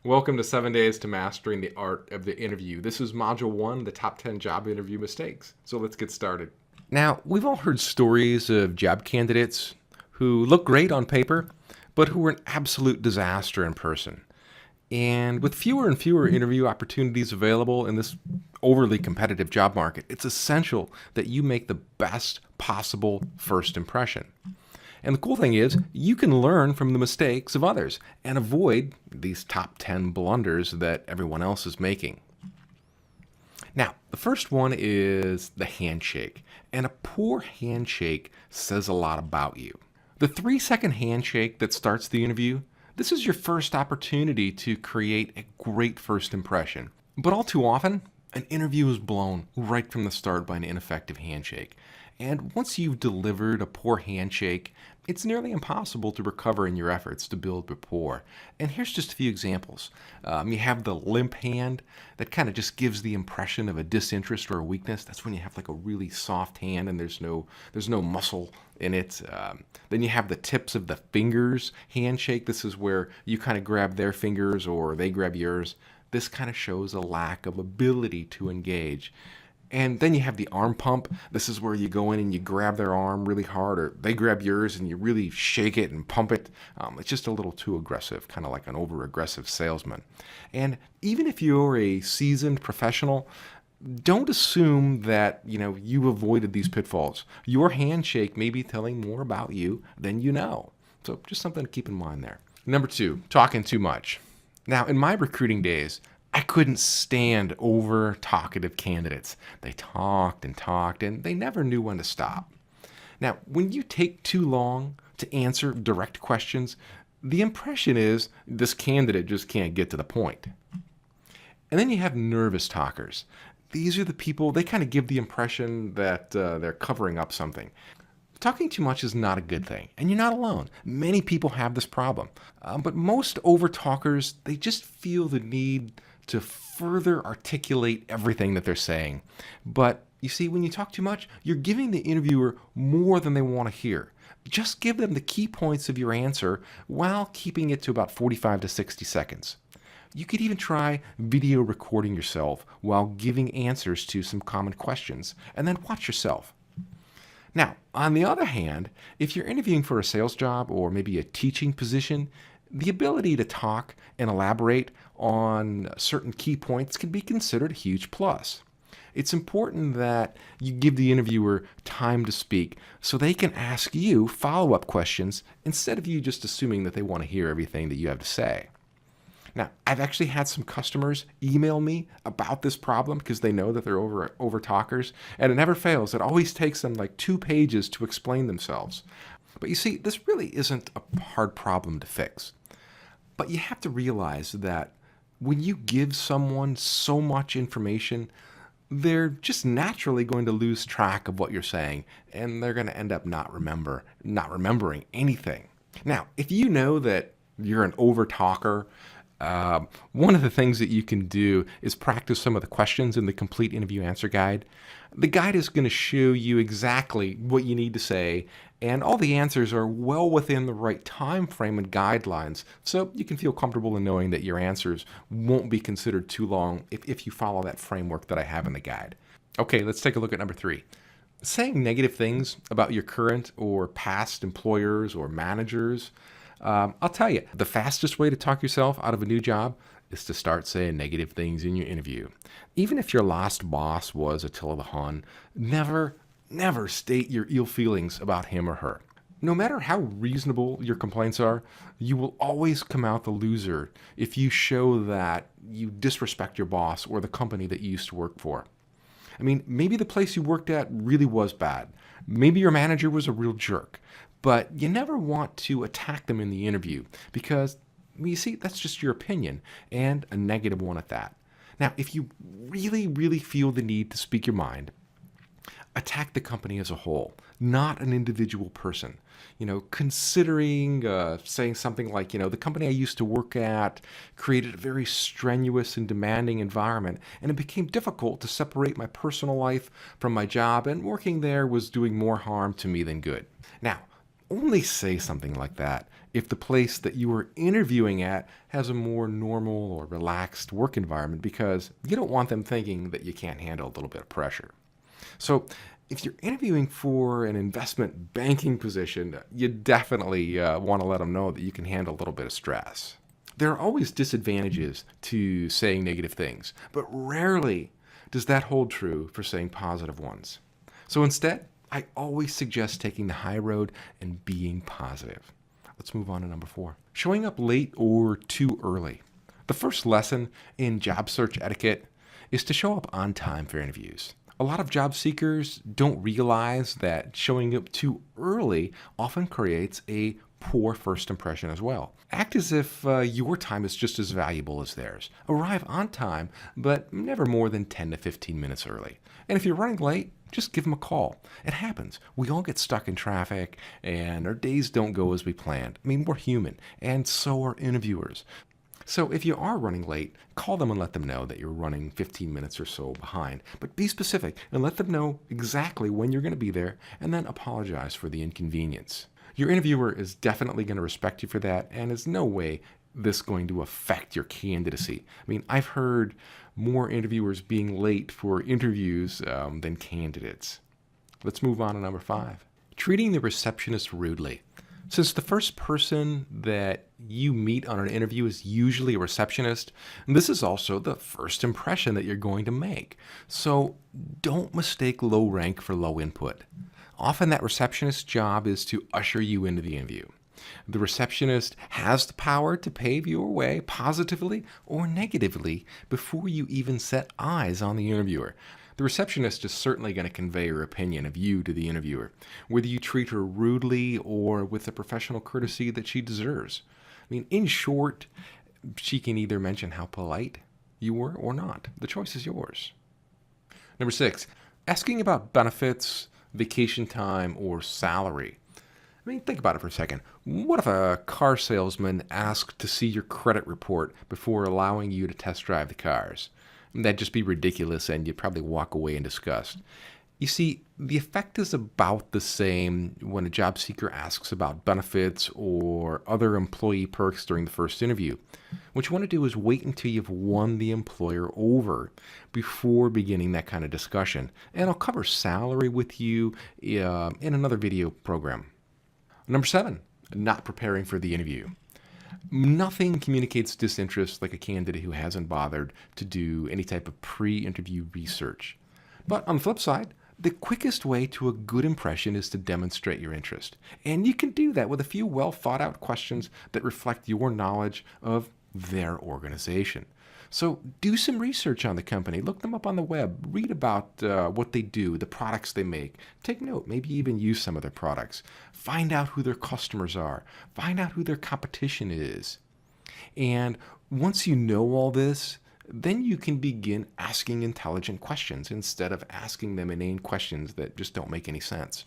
Welcome to 7 Days to Mastering the Art of the Interview. This is Module 1, the top 10 job interview mistakes. So let's get started. Now, we've all heard stories of job candidates who look great on paper, but who were an absolute disaster in person. And with fewer and fewer interview opportunities available in this overly competitive job market, it's essential that you make the best possible first impression. And the cool thing is, you can learn from the mistakes of others and avoid these top 10 blunders that everyone else is making. Now, the first one is the handshake. And a poor handshake says a lot about you. The 3-second handshake that starts the interview, this is your first opportunity to create a great first impression. But all too often, an interview is blown right from the start by an ineffective handshake. And once you've delivered a poor handshake, it's nearly impossible to recover in your efforts to build rapport. And here's just a few examples. You have the limp hand that kind of just gives the impression of a disinterest or a weakness. That's when you have like a really soft hand and there's no muscle in it. Then you have the tips of the fingers handshake. This is where you kind of grab their fingers or they grab yours. This kind of shows a lack of ability to engage. And then you have the arm pump. This is where you go in and you grab their arm really hard, or they grab yours and you really shake it and pump it. It's just a little too aggressive, kind of like an over-aggressive salesman. And even if you're a seasoned professional, don't assume that you've avoided these pitfalls. Your handshake may be telling more about you than you know. So just something to keep in mind there. Number 2, talking too much. Now, in my recruiting days, I couldn't stand over-talkative candidates. They talked and they never knew when to stop. Now, when you take too long to answer direct questions, the impression is this candidate just can't get to the point. And then you have nervous talkers. These are the people, they kind of give the impression that they're covering up something. Talking too much is not a good thing, and you're not alone. Many people have this problem. But most over-talkers, they just feel the need to further articulate everything that they're saying. But you see, when you talk too much, you're giving the interviewer more than they want to hear. Just give them the key points of your answer while keeping it to about 45 to 60 seconds. You could even try video recording yourself while giving answers to some common questions, and then watch yourself. Now, on the other hand, if you're interviewing for a sales job or maybe a teaching position, the ability to talk and elaborate on certain key points can be considered a huge plus. It's important that you give the interviewer time to speak so they can ask you follow-up questions instead of you just assuming that they want to hear everything that you have to say. Now, I've actually had some customers email me about this problem because they know that they're over talkers, and it never fails. It always takes them like 2 pages to explain themselves. But you see, this really isn't a hard problem to fix. But you have to realize that when you give someone so much information, they're just naturally going to lose track of what you're saying, and they're going to end up not remembering anything. Now, if you know that you're an over-talker, one of the things that you can do is practice some of the questions in the complete interview answer guide. The guide is going to show you exactly what you need to say, and all the answers are well within the right time frame and guidelines, so you can feel comfortable in knowing that your answers won't be considered too long if you follow that framework that I have in the guide. Okay, let's take a look at number 3. Saying negative things about your current or past employers or managers. I'll tell you, the fastest way to talk yourself out of a new job is to start saying negative things in your interview. Even if your last boss was Attila the Hun, never state your ill feelings about him or her. No matter how reasonable your complaints are, you will always come out the loser if you show that you disrespect your boss or the company that you used to work for. I mean, maybe the place you worked at really was bad. Maybe your manager was a real jerk. But you never want to attack them in the interview because, you see, that's just your opinion, and a negative one at that. Now, if you really feel the need to speak your mind, attack the company as a whole, not an individual person. Considering saying something like, the company I used to work at created a very strenuous and demanding environment, and it became difficult to separate my personal life from my job, and working there was doing more harm to me than good. Now, only say something like that if the place that you are interviewing at has a more normal or relaxed work environment, because you don't want them thinking that you can't handle a little bit of pressure. So if you're interviewing for an investment banking position, you definitely want to let them know that you can handle a little bit of stress. There are always disadvantages to saying negative things, but rarely does that hold true for saying positive ones. So instead, I always suggest taking the high road and being positive. Let's move on to number 4. Showing up late or too early. The first lesson in job search etiquette is to show up on time for interviews. A lot of job seekers don't realize that showing up too early often creates a poor first impression as well. Act as if your time is just as valuable as theirs. Arrive on time, but never more than 10 to 15 minutes early. And if you're running late, just give them a call. It happens. We all get stuck in traffic, and our days don't go as we planned. I mean, we're human, and so are interviewers. So if you are running late, call them and let them know that you're running 15 minutes or so behind. But be specific and let them know exactly when you're going to be there, and then apologize for the inconvenience. Your interviewer is definitely going to respect you for that, and is no way this going to affect your candidacy. I mean, I've heard more interviewers being late for interviews than candidates. Let's move on to number 5. Treating the receptionist rudely. Since the first person that you meet on an interview is usually a receptionist, this is also the first impression that you're going to make. So don't mistake low rank for low input. Often that receptionist's job is to usher you into the interview. The receptionist has the power to pave your way positively or negatively before you even set eyes on the interviewer. The receptionist is certainly going to convey her opinion of you to the interviewer, whether you treat her rudely or with the professional courtesy that she deserves. I mean, in short, she can either mention how polite you were or not. The choice is yours. Number 6, asking about benefits, vacation time, or salary. I mean, think about it for a second. What if a car salesman asked to see your credit report before allowing you to test drive the cars? That'd just be ridiculous, and you'd probably walk away in disgust. You see, the effect is about the same when a job seeker asks about benefits or other employee perks during the first interview. What you want to do is wait until you've won the employer over before beginning that kind of discussion. And I'll cover salary with you in another video program. Number 7, not preparing for the interview. Nothing communicates disinterest like a candidate who hasn't bothered to do any type of pre-interview research. But on the flip side, the quickest way to a good impression is to demonstrate your interest. And you can do that with a few well thought out questions that reflect your knowledge of their organization. So do some research on the company, look them up on the web, read about what they do, the products they make. Take note, maybe even use some of their products. Find out who their customers are. Find out who their competition is. And once you know all this, then you can begin asking intelligent questions instead of asking them inane questions that just don't make any sense.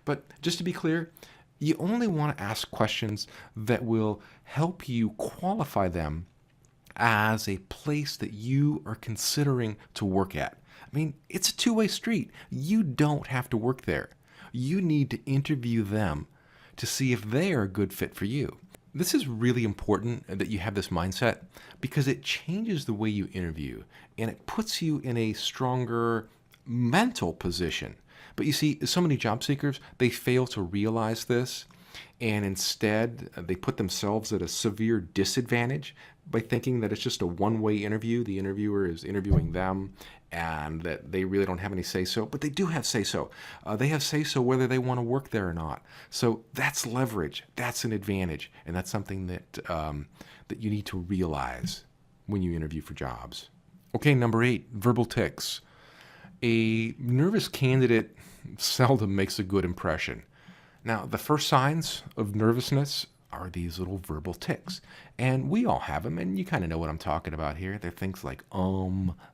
But just to be clear, you only want to ask questions that will help you qualify them as a place that you are considering to work at. I mean, it's a two-way street. You don't have to work there. You need to interview them to see if they are a good fit for you. This is really important that you have this mindset because it changes the way you interview and it puts you in a stronger mental position. But you see, so many job seekers, they fail to realize this, and instead they put themselves at a severe disadvantage by thinking that it's just a one-way interview. The interviewer is interviewing them and that they really don't have any say-so, but they do have say-so. They have say-so whether they want to work there or not. So that's leverage. That's an advantage, and that's something that that you need to realize when you interview for jobs. Okay, number 8, verbal tics. A nervous candidate seldom makes a good impression. Now, the first signs of nervousness are these little verbal tics. And we all have them, and you kind of know what I'm talking about here. They're things like,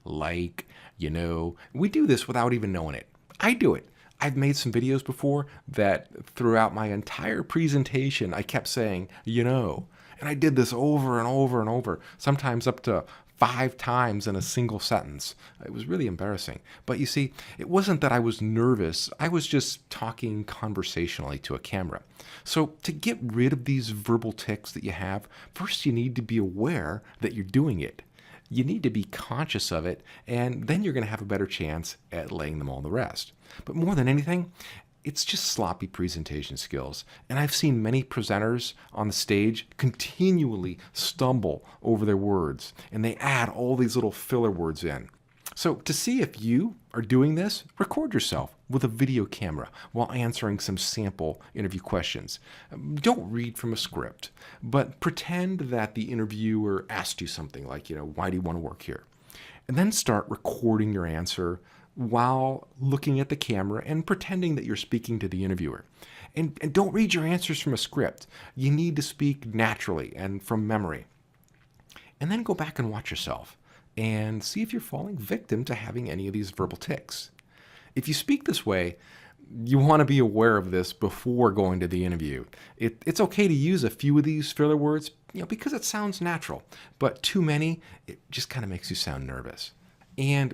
like, you know. We do this without even knowing it. I do it. I've made some videos before that throughout my entire presentation, I kept saying, you know. And I did this over and over and over, sometimes up to 5 times in a single sentence. It was really embarrassing. But you see, it wasn't that I was nervous. I was just talking conversationally to a camera. So to get rid of these verbal tics that you have, first you need to be aware that you're doing it. You need to be conscious of it, and then you're going to have a better chance at laying them all to rest. But more than anything, it's just sloppy presentation skills. And I've seen many presenters on the stage continually stumble over their words, and they add all these little filler words in. So to see if you are doing this, record yourself with a video camera while answering some sample interview questions. Don't read from a script, but pretend that the interviewer asked you something like, why do you want to work here? And then start recording your answer while looking at the camera and pretending that you're speaking to the interviewer. And don't read your answers from a script. You need to speak naturally and from memory. And then go back and watch yourself and see if you're falling victim to having any of these verbal tics. If you speak this way, you want to be aware of this before going to the interview. It's okay to use a few of these filler words, because it sounds natural, but too many, it just kind of makes you sound nervous. And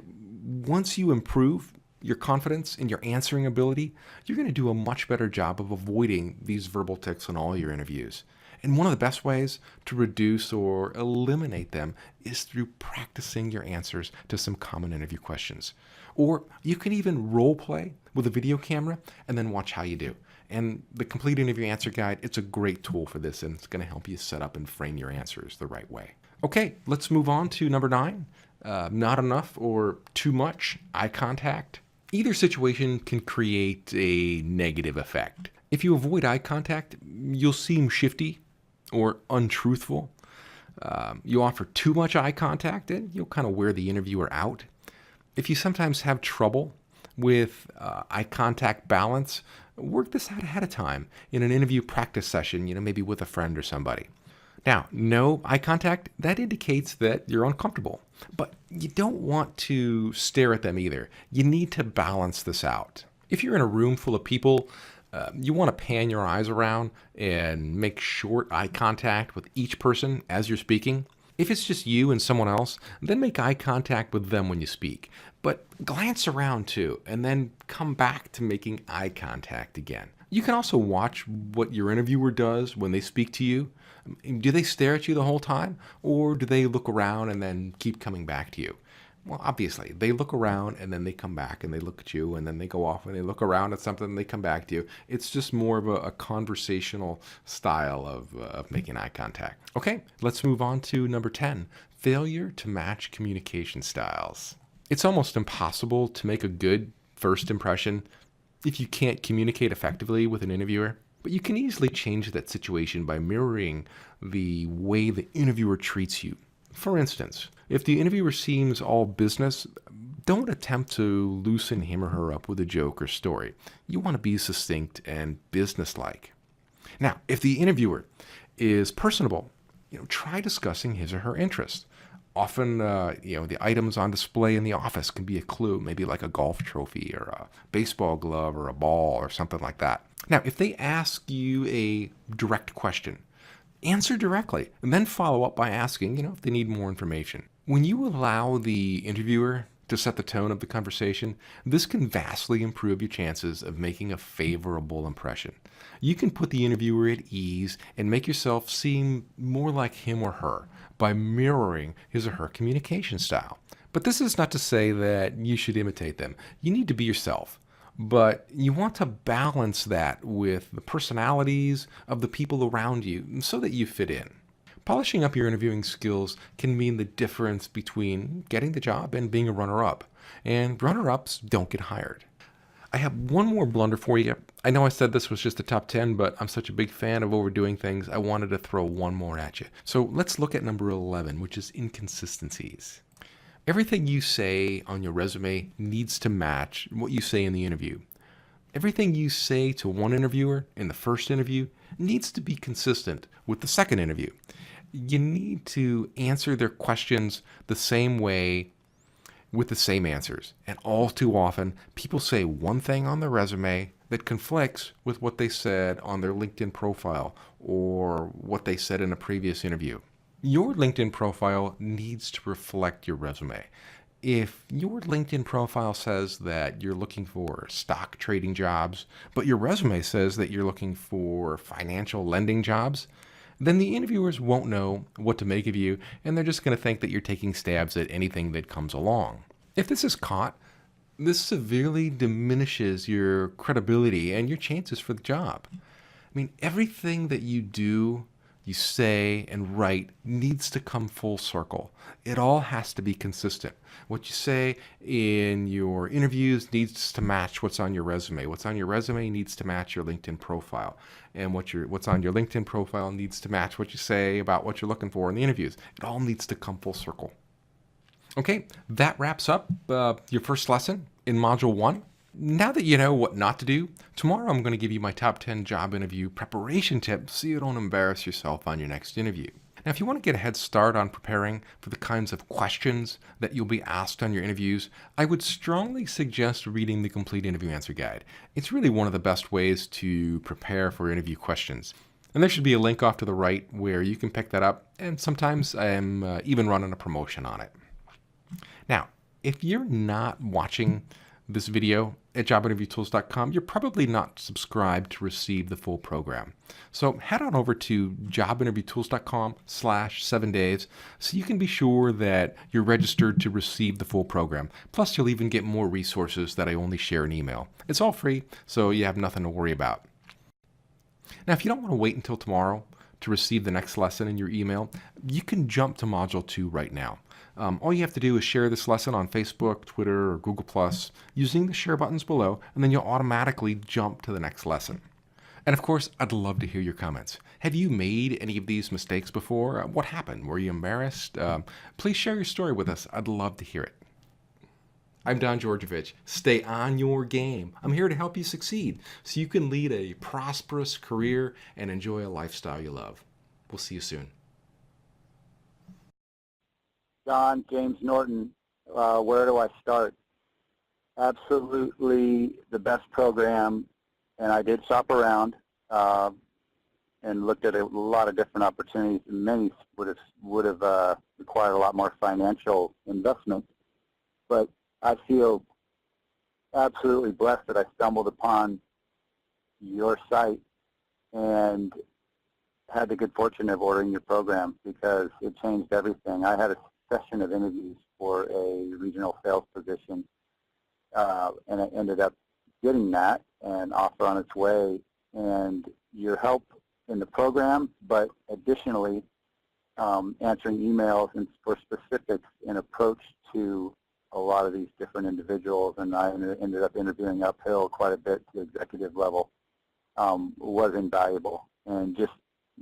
once you improve your confidence in your answering ability, you're going to do a much better job of avoiding these verbal tics on all your interviews. And one of the best ways to reduce or eliminate them is through practicing your answers to some common interview questions. Or you can even role play with a video camera and then watch how you do. And the Complete Interview Answer Guide, it's a great tool for this, and it's going to help you set up and frame your answers the right way. Okay, let's move on to number 9. Not enough or too much eye contact. Either situation can create a negative effect. If you avoid eye contact, you'll seem shifty or untruthful. You offer too much eye contact, and you'll kind of wear the interviewer out. If you sometimes have trouble with eye contact balance, work this out ahead of time in an interview practice session, maybe with a friend or somebody. Now, no eye contact, that indicates that you're uncomfortable, but you don't want to stare at them either. You need to balance this out. If you're in a room full of people, you want to pan your eyes around and make short eye contact with each person as you're speaking. If it's just you and someone else, then make eye contact with them when you speak. But glance around too, and then come back to making eye contact again. You can also watch what your interviewer does when they speak to you. Do they stare at you the whole time, or do they look around and then keep coming back to you? Well, obviously, they look around and then they come back and they look at you and then they go off and they look around at something and they come back to you. It's just more of a conversational style of making eye contact. Okay, let's move on to number 10, failure to match communication styles. It's almost impossible to make a good first impression if you can't communicate effectively with an interviewer. But you can easily change that situation by mirroring the way the interviewer treats you. For instance, if the interviewer seems all business, don't attempt to loosen him or her up with a joke or story. You want to be succinct and businesslike. Now, if the interviewer is personable, try discussing his or her interests. Often, the items on display in the office can be a clue, maybe like a golf trophy or a baseball glove or a ball or something like that. Now, if they ask you a direct question, answer directly and then follow up by asking, if they need more information. When you allow the interviewer to set the tone of the conversation, this can vastly improve your chances of making a favorable impression. You can put the interviewer at ease and make yourself seem more like him or her by mirroring his or her communication style. But this is not to say that you should imitate them. You need to be yourself. But you want to balance that with the personalities of the people around you so that you fit in. Polishing up your interviewing skills can mean the difference between getting the job and being a runner-up. And runner-ups don't get hired. I have one more blunder for you. I know I said this was just the top 10, but I'm such a big fan of overdoing things, I wanted to throw one more at you. So let's look at number 11, which is inconsistencies. Everything you say on your resume needs to match what you say in the interview. Everything you say to one interviewer in the first interview needs to be consistent with the second interview. You need to answer their questions the same way with the same answers. And all too often, people say one thing on their resume, that conflicts with what they said on their LinkedIn profile or what they said in a previous interview. Your LinkedIn profile needs to reflect your resume. If your LinkedIn profile says that you're looking for stock trading jobs, but your resume says that you're looking for financial lending jobs, then the interviewers won't know what to make of you, and they're just going to think that you're taking stabs at anything that comes along. If this is caught, this severely diminishes your credibility and your chances for the job. I mean, everything that you do, you say, and write needs to come full circle. It all has to be consistent. What you say in your interviews needs to match what's on your resume. What's on your resume needs to match your LinkedIn profile. And what's on your LinkedIn profile needs to match what you say about what you're looking for in the interviews. It all needs to come full circle. Okay, that wraps up your first lesson in Module 1. Now that you know what not to do, tomorrow I'm going to give you my top 10 job interview preparation tips so you don't embarrass yourself on your next interview. Now, if you want to get a head start on preparing for the kinds of questions that you'll be asked on your interviews, I would strongly suggest reading the complete interview answer guide. It's really one of the best ways to prepare for interview questions. And there should be a link off to the right where you can pick that up, and sometimes I'm even running a promotion on it. Now, if you're not watching this video at jobinterviewtools.com, you're probably not subscribed to receive the full program. So head on over to jobinterviewtools.com/7days so you can be sure that you're registered to receive the full program. Plus, you'll even get more resources that I only share in email. It's all free, so you have nothing to worry about. Now, if you don't want to wait until tomorrow to receive the next lesson in your email, you can jump to Module 2 right now. All you have to do is share this lesson on Facebook, Twitter, or Google+, using the share buttons below, and then you'll automatically jump to the next lesson. And of course, I'd love to hear your comments. Have you made any of these mistakes before? What happened? Were you embarrassed? Please share your story with us. I'd love to hear it. I'm Don Georgievich. Stay on your game. I'm here to help you succeed so you can lead a prosperous career and enjoy a lifestyle you love. We'll see you soon. Don, James Norton, where do I start? Absolutely the best program, and I did shop around and looked at a lot of different opportunities. Many would have required a lot more financial investment, but I feel absolutely blessed that I stumbled upon your site and had the good fortune of ordering your program because it changed everything. I had a session of interviews for a regional sales position, and I ended up getting that and offer on its way. And your help in the program, but additionally answering emails and for specifics in approach to a lot of these different individuals, and I ended up interviewing uphill quite a bit to the executive level, was invaluable. And just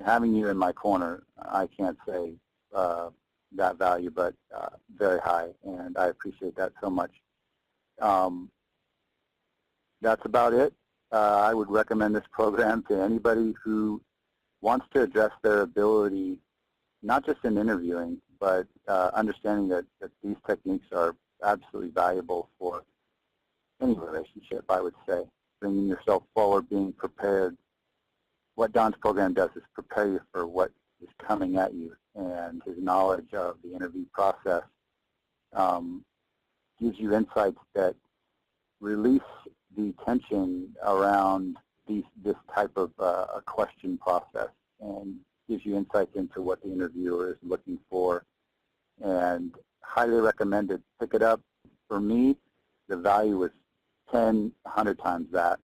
having you in my corner, I can't say that value, but very high, and I appreciate that so much. That's about it. I would recommend this program to anybody who wants to address their ability, not just in interviewing, but understanding that these techniques are absolutely valuable for any relationship, I would say. Bringing yourself forward, being prepared. What Don's program does is prepare you for what is coming at you, and his knowledge of the interview process gives you insights that release the tension around this type of a question process, and gives you insights into what the interviewer is looking for, and highly recommended. Pick it up. For me, the value was 10, 100 times that